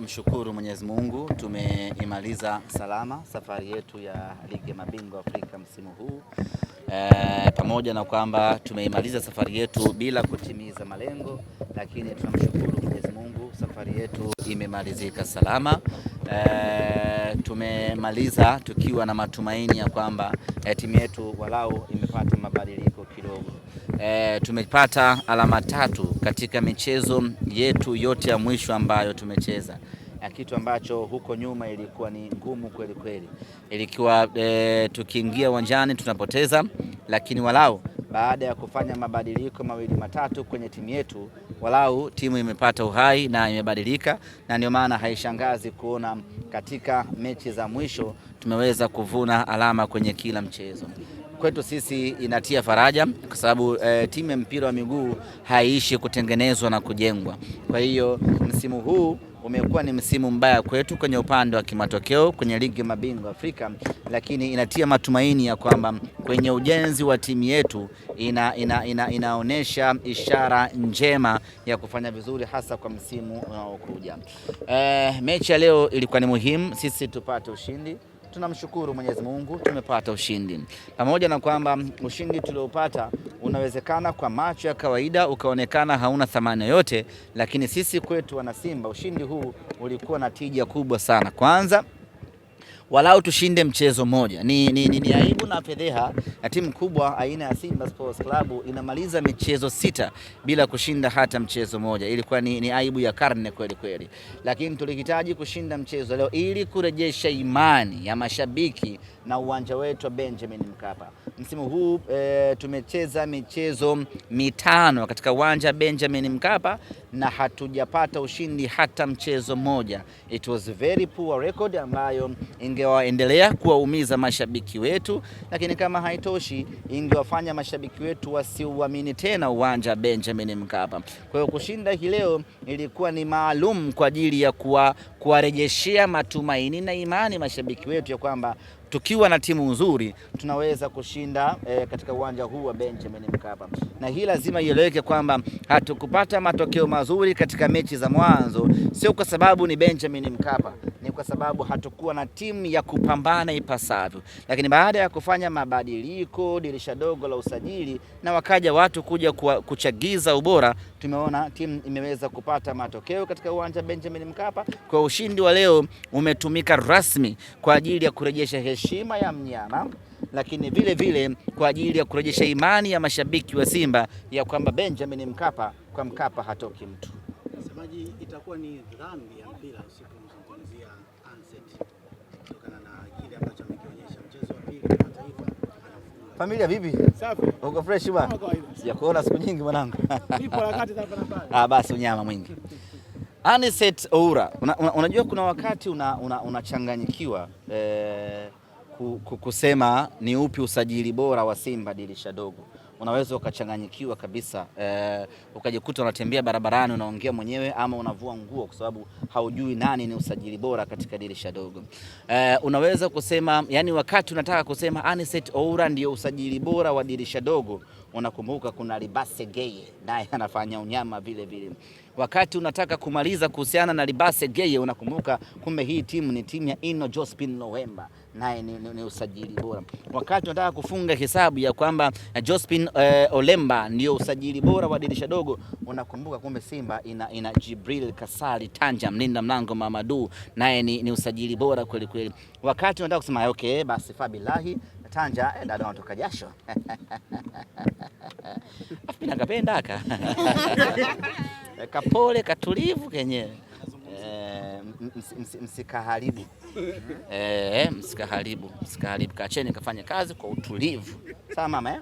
Tunamshukuru Mwenyezi Mungu, tumeimaliza salama safari yetu ya Ligi ya Mabingwa Afrika msimu huu. Pamoja na kwamba tumeimaliza safari yetu bila kutimiza malengo, lakini tunamshukuru Mwenyezi Mungu, safari yetu imemalizika salama. Tumemaliza tukiwa na matumaini ya kwamba timu yetu walau imepata mabadiliko kidogo. Tumepata alama 3 katika michezo yetu yote ya mwisho ambayo tumecheza, kitu ambacho huko nyuma ilikuwa ni ngumu kweli kweli. Ilikuwa tukiingia uwanjani tunapoteza, lakini walau baada ya kufanya mabadiliko 2-3 kwenye timu yetu, walau timu imepata uhai na imebadilika, na ndio maana haishangazi kuona katika mechi za mwisho tumeweza kuvuna alama kwenye kila mchezo. Kwetu sisi inatia faraja kwa sababu timu ya mpira wa miguu haiishi kutengenezwa na kujengwa. Kwa hiyo msimu huu umekuwa ni msimu mbaya kwetu kwenye upande wa kimatokeo kwenye Ligi ya Mabingwa Afrika, lakini inatia matumaini ya kwamba kwenye ujenzi wa timu yetu inaonesha ishara njema ya kufanya vizuri hasa kwa msimu unaokuja. Mechi ya leo ilikuwa ni muhimu sisi tupate ushindi. Tunamshukuru Mwenyezi Mungu, tumepata ushindi. Pamoja na kwamba ushindi tuliopata unawezekana kwa macho ya kawaida ukaonekana hauna thamani yoyote, lakini sisi kwetu wana Simba ushindi huu ulikuwa na tija kubwa sana. Kwanza, walau tushinde mchezo moja. Ni aibu na fedheha ya timu kubwa aina ya Simba Sports Club inamaliza michezo 6 bila kushinda hata mchezo moja. Ilikuwa ni aibu ya karne kweli kweli. Lakini tulihitaji kushinda mchezo leo ili kurejesha imani ya mashabiki na uwanja wetu wa Benjamin Mkapa. Msimu huu tumecheza michezo 5 katika uwanja wa Benjamin Mkapa na hatujapata ushindi hata mchezo moja. It was very poor record ambayo ingewaendelea kuwaumiza mashabiki wetu, lakini kama haitoshi ingewafanya mashabiki wetu wasiuamini tena uwanja wa Benjamin Mkapa. Kwa hiyo kushinda hii leo ilikuwa ni maalum kwa ajili ya kuwarejeshea matumaini na imani mashabiki wetu ya kwamba tukiwa na timu nzuri tunaweza kushinda katika uwanja huu wa Benjamin Mkapa. Na hii lazima ieleweke kwamba hatukupata matokeo mazuri katika mechi za mwanzo, sio kwa sababu ni Benjamin Mkapa, ni kwa sababu hatukuwa na timu ya kupambana ipasavyo. Lakini baada ya kufanya mabadiliko, dirisha dogo la usajili, na wakaja watu kuja kuchagiza ubora, tumeona timu imeweza kupata matokeo katika uwanja Benjamin Mkapa. Kwa ushindi wa leo umetumika rasmi kwa ajili ya kurejesha heshima ya mnyama, lakini vile vile kwa ajili ya kurejesha imani ya mashabiki wa Simba ya kwamba Benjamin Mkapa, kwa Mkapa hatoki mtu. Msemaji, itakuwa ni dhambi ya mpira usipomzungumzia Anset kutokana na kile ambacho amekionyesha mchezo wa pili wa taifa. Familia vipi? Safi. Uko fresh bwana? Sijakuona siku nyingi mwanangu. Nipo harakati za hapa na pale. Basi unyama mwingi. Anset Oura, unajua kuna wakati unachanganyikiwa kusema ni upi usajili bora wa Simba dirisha dogo. Unaweza ukachanganyikiwa kabisa, ukajikuta unatembea barabarani unaongea mwenyewe ama unavua nguo kwa sababu haujui nani ni usajili bora katika dirisha dogo. Unaweza kusema, yani wakati unataka kusema Anset Oura ndio usajili bora wa dirisha dogo, unakumbuka kuna Libase Geye naye anafanya unyama vile vile. Wakati unataka kumaliza kuhusiana na Libase Geye, unakumbuka kumbe hii timu ni timu ya Ino Jospin November, naye ni usajili bora. Wakati unataka kufunga hesabu ya kwamba Jospin Olemba ndio usajili bora wa dirisha dogo, unakumbuka kumbe Simba ina Jibril Kasali Tanja mlinda mlango Mamadu, naye ni usajili bora kweli kweli. Wakati unataka kusema okay basi Fabilahi Tanja dada anatoka jasho afi nakapenda aka kapole katulivu kenyewe, msikaharibu msikaharibu, kacheni kafanya kazi kwa utulivu. Sawa mama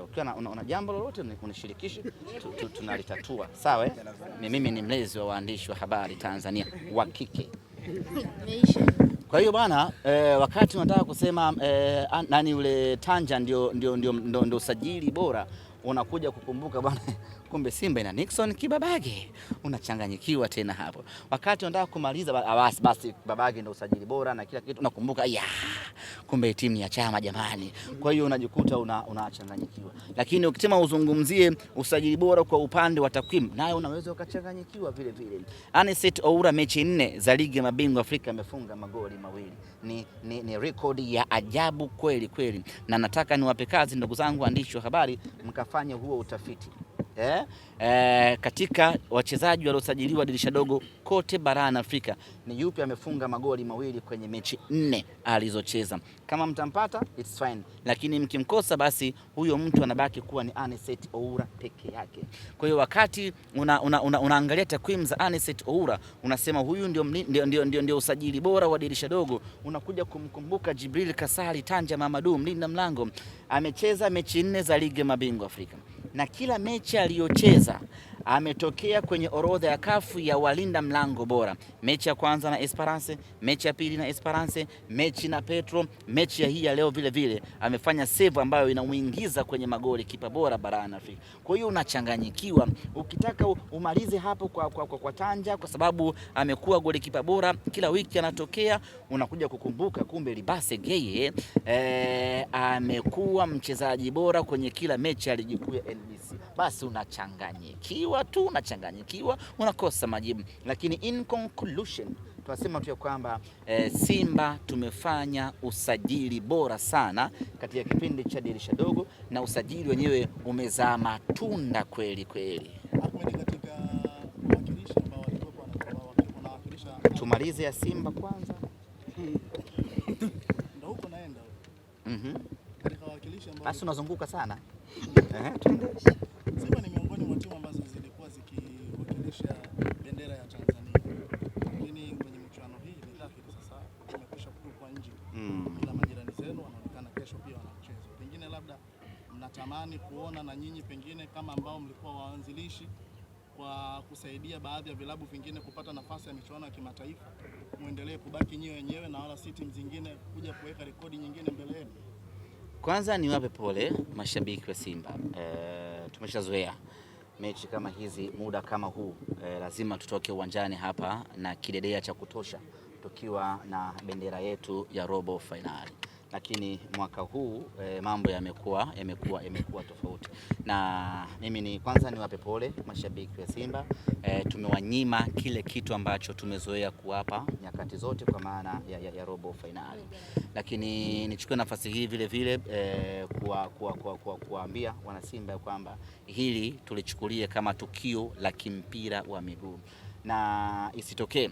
ukiwa una jambo lolote unishirikishe, tunalitatua. Sawa mimi ni mlezi wa waandishi wa habari Tanzania wa kike. Kwa hiyo bwana, wakati unataka kusema nani ule Tanja ndio usajili bora, unakuja kukumbuka bwana, kumbe Simba ina Nixon Kibabage, unachanganyikiwa tena hapo. Wakati unataka kumaliza basi Kibabage ndio usajili bora na kila kitu, unakumbuka kumbe timu ya Chama jamani. Kwa hiyo unajikuta unachanganyikiwa. Lakini ukisema uzungumzie usajili bora kwa upande wa takwimu, nayo unaweza ukachanganyikiwa vile vile. Anicet Oura mechi 4 za ligi ya mabingwa Afrika amefunga magoli 2. Ni rekodi ya ajabu kweli kweli, na nataka niwape kazi ndugu zangu waandishi wa habari, mkafanye huo utafiti. Katika wachezaji waliosajiliwa dirisha dogo kote barani Afrika, ni yupi amefunga magoli 2 kwenye mechi 4 alizocheza? Kama mtampata it's fine, lakini mkimkosa basi huyo mtu anabaki kuwa ni Anicet Oura peke yake. Kwa hiyo wakati unaangalia takwimu za Anicet Oura, unasema huyu ndio usajili bora wa dirisha dogo, unakuja kumkumbuka Jibril Kasali Tanja Mamadou, mlinda mlango, amecheza mechi 4 za ligi ya mabingwa Afrika, na kila mechi aliyocheza ametokea kwenye orodha ya kafu ya walinda mlango bora. Mechi ya kwanza na Esperance, mechi ya pili na Esperance, mechi na Petro, mechi ya hii ya leo vile vile amefanya save ambayo inamuingiza kwenye magoli kipa bora barani Afrika. Kwa hiyo unachanganyikiwa, ukitaka umalize hapo kwa Tanja kwa sababu amekuwa goli kipa bora kila wiki anatokea, unakuja kukumbuka kumbe Libase Geye amekuwa mchezaji bora kwenye kila mechi ya ligi kuu ya NBC. Basi unachanganyikiwa, unakosa majibu. Lakini in conclusion tunasema tu kwamba Simba tumefanya usajili bora sana katika kipindi cha dirisha dogo, na usajili wenyewe umezaa matunda kweli kweli. Tumalize ya Simba kwanza. Ndio huko naenda. Katika wakilisha ambao basi unazunguka sana. Simba ni miongoni mwa timu ambazo zilikuwa zikiwakilisha bendera ya Tanzania. Lakini kwenye michuano hii ni dhahiri sasa imekwisha kutupwa nje. Ila majirani zenu wanaonekana kesho pia wana mchezo. Pengine labda mnatamani kuona na nyinyi pengine kama ambao mlikuwa waanzilishi kwa kusaidia baadhi ya vilabu vingine kupata nafasi ya michuano ya kimataifa, muendelee kubaki nyewe wenyewe na wala si timu zingine kuja kuweka rekodi nyingine mbele yenu. Kwanza niwape pole mashabiki wa Simba. Tumeshazoea mechi kama hizi, muda kama huu, lazima tutoke uwanjani hapa na kidedea cha kutosha tukiwa na bendera yetu ya robo finali. Lakini mwaka huu mambo yamekuwa tofauti, na mimi ni kwanza niwape pole mashabiki wa Simba. Tumewanyima kile kitu ambacho tumezoea kuwapa nyakati zote kwa maana ya robo finali. Lakini nichukue nafasi hii vile vile kuambia wana Simba kwamba hili tulichukulie kama tukio la kimpira wa miguu, na isitokee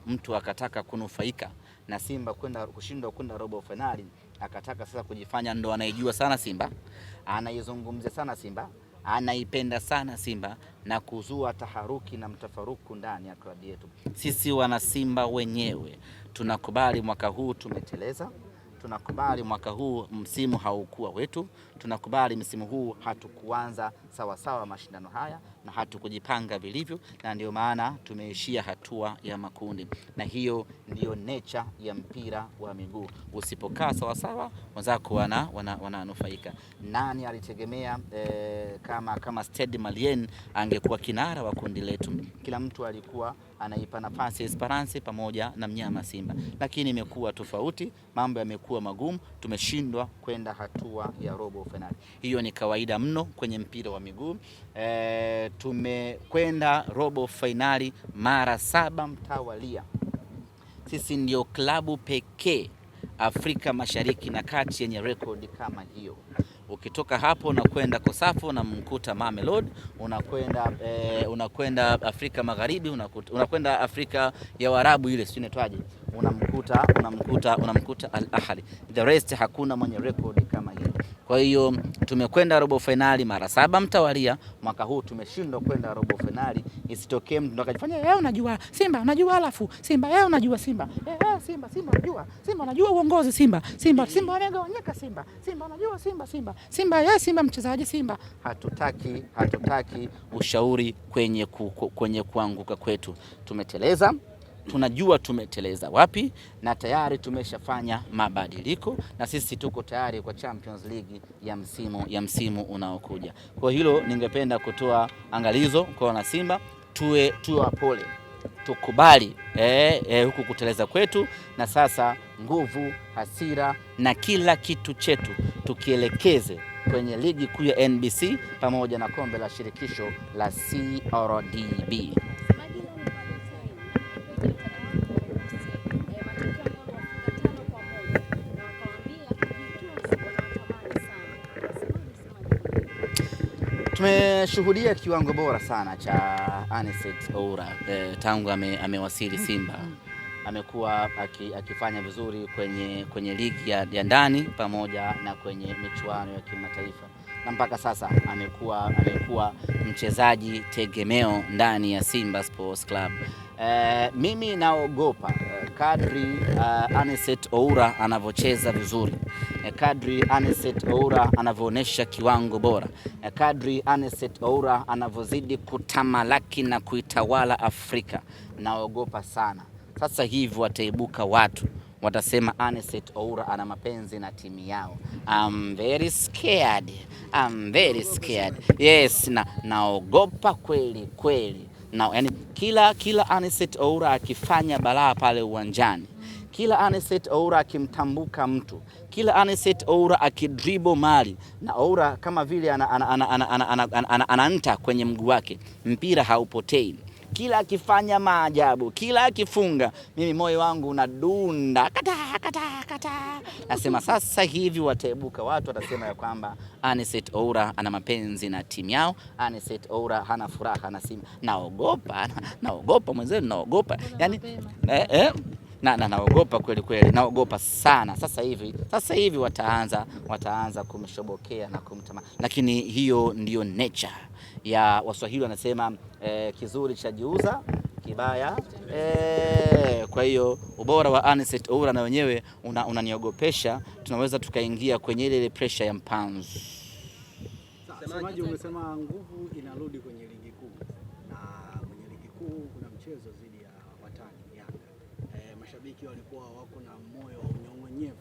mtu akataka kunufaika na Simba kushindwa kwenda robo finali, akataka sasa kujifanya ndo anaijua sana Simba, anaizungumzia sana Simba, anaipenda sana Simba, na kuzua taharuki na mtafaruku ndani ya klabu yetu. Sisi wana Simba wenyewe tunakubali mwaka huu tumeteleza, tunakubali mwaka huu msimu haukuwa wetu, tunakubali msimu huu hatukuanza sawa mashindano haya na hatukujipanga vilivyo, na ndio maana tumeishia hatua ya makundi, na hiyo ndio nature ya mpira wa miguu. Usipokaa sawa wenzako wananufaika. Nani alitegemea kama Stade Malien angekuwa kinara wa kundi letu? Kila mtu alikuwa anaipa nafasi Esperance pamoja na mnyama Simba, lakini imekuwa tofauti, mambo yamekuwa magumu, tumeshindwa kwenda hatua ya robo finali. Hiyo ni kawaida mno kwenye mpira wa miguu. Tumekwenda robo finali mara 7 mtawalia. Sisi ndio klabu pekee Afrika Mashariki na Kati yenye rekodi kama hiyo. Ukitoka hapo unakwenda Kosafo na mkuta Mamelodi, unakwenda Afrika Magharibi, unakwenda Afrika ya Waarabu ile sio inaitwaje, unamkuta Al Ahly. The rest hakuna mwenye rekodi kama hiyo. Kwa hiyo tumekwenda robo finali mara 7 mtawalia. Mwaka huu tumeshindwa kwenda robo finali. Isitokee mtu akajifanya unajua Simba, unajua alafu Simba, unajua Simba. Simba unajua. Simba unajua uongozi Simba wamegawanyika Simba unajua Simba mchezaji Simba. Hatutaki ushauri kwenye kuanguka kwetu. Tumeteleza, tunajua tumeteleza wapi na tayari tumeshafanya mabadiliko, na sisi tuko tayari kwa Champions League ya msimu unaokuja. Kwa hilo ningependa kutoa angalizo kwa wana Simba, tuwe wapole, tukubali huku kuteleza kwetu, na sasa nguvu, hasira na kila kitu chetu tukielekeze kwenye ligi kuu ya NBC pamoja na kombe la shirikisho la CRDB. Tumeshuhudia kiwango bora sana cha Anicet Oura tangu amewasili Simba. Amekuwa akifanya vizuri kwenye ligi ya ndani pamoja na kwenye michuano ya kimataifa, na mpaka sasa amekuwa mchezaji tegemeo ndani ya Simba Sports Club. Mimi naogopa kadri Anicet Oura anavyocheza vizuri, kadri Anicet Oura anavyoonyesha kiwango bora, kadri Anicet Oura anavyozidi kutamalaki na kuitawala Afrika, naogopa sana. Sasa hivi wataibuka watu watasema Anicet Oura ana mapenzi na timu yao. I'm very scared. Yes, naogopa kweli. Yani kila Anicet Oura akifanya balaa pale uwanjani, kila Anicet Oura akimtambuka mtu, kila Anicet Oura akidribble mali, na Oura kama vile ananta kwenye mguu wake, mpira haupotei. Kila akifanya maajabu, kila akifunga, mimi moyo wangu unadunda kata. Nasema sasa hivi wataibuka watu watasema ya kwamba Anicet Oura ana mapenzi na timu yao, Anicet Oura hana furaha na Simba. Naogopa mwenzenu, naogopa. Yani naogopa kweli, naogopa sana. Sasa hivi wataanza kumshobokea na kumtama, lakini hiyo ndiyo nature ya Waswahili, wanasema kizuri cha jiuza, kibaya. Kwa hiyo ubora wa Anicet Oura na wenyewe unaniogopesha. Tunaweza tukaingia kwenye ile pressure ya mpanzu. Semaji, umesema nguvu inarudi kwenye ligi kuu, na kwenye ligi kuu kuna mchezo dhidi ya watani Yanga. Mashabiki walikuwa wako na moyo wa unyong'onyevu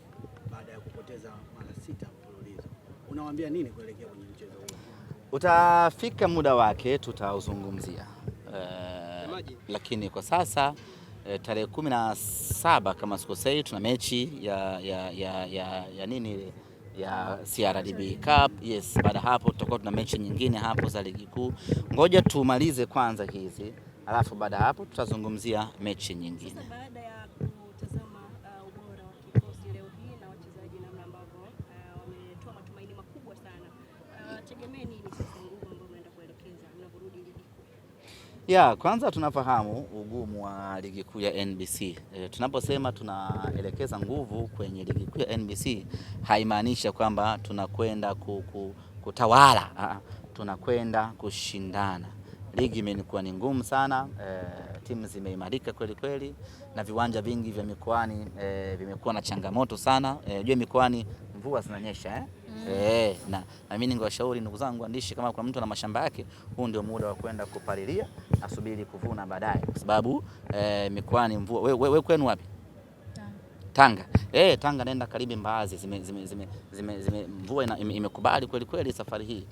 baada ya kupoteza mara 6 mfululizo. Unawaambia nini kuelekea kwenye mchezo huu? Utafika muda wake tutauzungumzia, lakini kwa sasa tarehe 17 kama sikosei tuna mechi ya nini ya CRDB Cup. Yes, baada hapo tutakuwa tuna mechi nyingine hapo za ligi kuu. Ngoja tumalize kwanza hizi, alafu baada hapo tutazungumzia mechi nyingine. Sasa baada ya kutazama ubora wa kikosi leo hii na wachezaji namna ambavyo wametoa matumaini makubwa sana, tegemea nini sasa nguvu ambayo mnaenda kuelekeza mnaporudi ligi kuu? Kwanza tunafahamu ugumu wa ligi kuu ya NBC. Tunaposema tunaelekeza nguvu kwenye ligi kuu ya NBC haimaanisha kwamba tunakwenda kutawala, tunakwenda kushindana. Ligi imekuwa ni ngumu sana, timu zimeimarika kweli, na viwanja vingi vya mikoani vimekuwa na changamoto sana. Unajua mikoani mvua zinanyesha na mimi ningewashauri ndugu zangu waandishi, kama kuna mtu ana mashamba yake, huu ndio muda wa kwenda kupalilia, asubiri kuvuna baadaye, kwa sababu mikoani mvua. Wewe kwenu wapi? Tanga. Tanga nenda karibu Mbaazi, mvua imekubali kweli safari hii.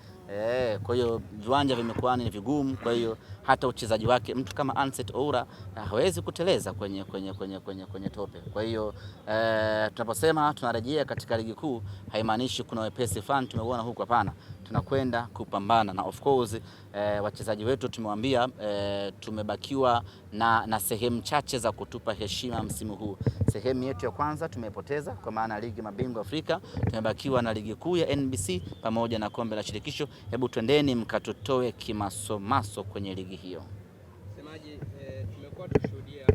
Kwa hiyo viwanja vimekuwa ni vigumu, kwa hiyo hata uchezaji wake mtu kama Anicet Oura hawezi kuteleza kwenye tope. Kwa hiyo tunaposema tunarejea katika ligi kuu haimaanishi kuna wepesi fulani tumeona huko, hapana. Tunakwenda kupambana, na of course wachezaji wetu tumewaambia tumebakiwa na sehemu chache za kutupa heshima msimu huu. Sehemu yetu ya kwanza tumepoteza kwa maana ligi mabingwa Afrika, tumebakiwa na ligi kuu ya NBC pamoja na kombe la shirikisho. Hebu twendeni mkatutoe kimasomaso kwenye ligi hiyo. Semaji, tumekuwa tushuhudia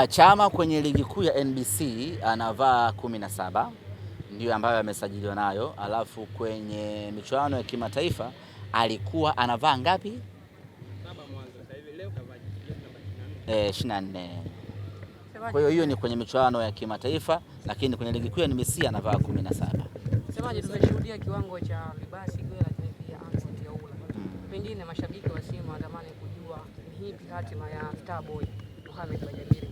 Chama kwenye ligi kuu ya NBC anavaa 17 ndio ambayo amesajiliwa nayo, alafu kwenye michuano ya kimataifa alikuwa anavaa ngapi? 7 mwanzo, sasa hivi leo kavaa 24. Kwa hiyo ni kwenye michuano ya kimataifa, lakini kwenye ligi kuu ya NBC anavaa 17. Semaji, tumeshuhudia kiwango cha Libasi Gwela pia Anicet Oura. pengine mashabiki wa Simba wanatamani kujua ni ipi hatima ya Starboy Mohamed Bajabiri.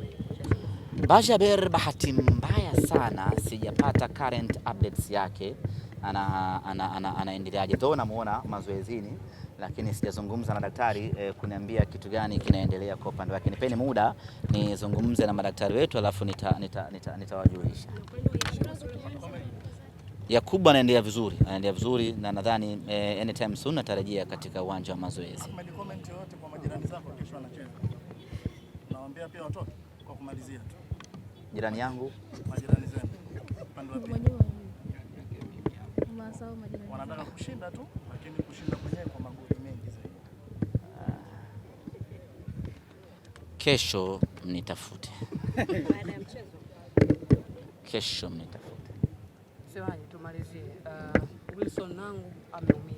Bajaber, bahati mbaya sana sijapata current updates yake, anaendeleaje. Though namuona mazoezini, lakini sijazungumza na daktari kuniambia kitu gani kinaendelea kwa upande wake. Nipeni muda nizungumze na madaktari wetu, alafu nitawajulisha. Yakubu anaendelea vizuri na nadhani anytime soon natarajia katika uwanja wa mazoezi. Comment yote kwa majirani zako kesho anacheza. Nawaambia pia watoke kwa kumalizia tu. Jirani yangu, majirani zenu upande wa pili wanataka kushinda tu, lakini kushinda kwenyewe kwa magoli mengi zaidi. Kesho mnitafute. Baada ya mchezo. Kesho mnitafute. Semaje tumalizie. Wilson Nangu ameumia.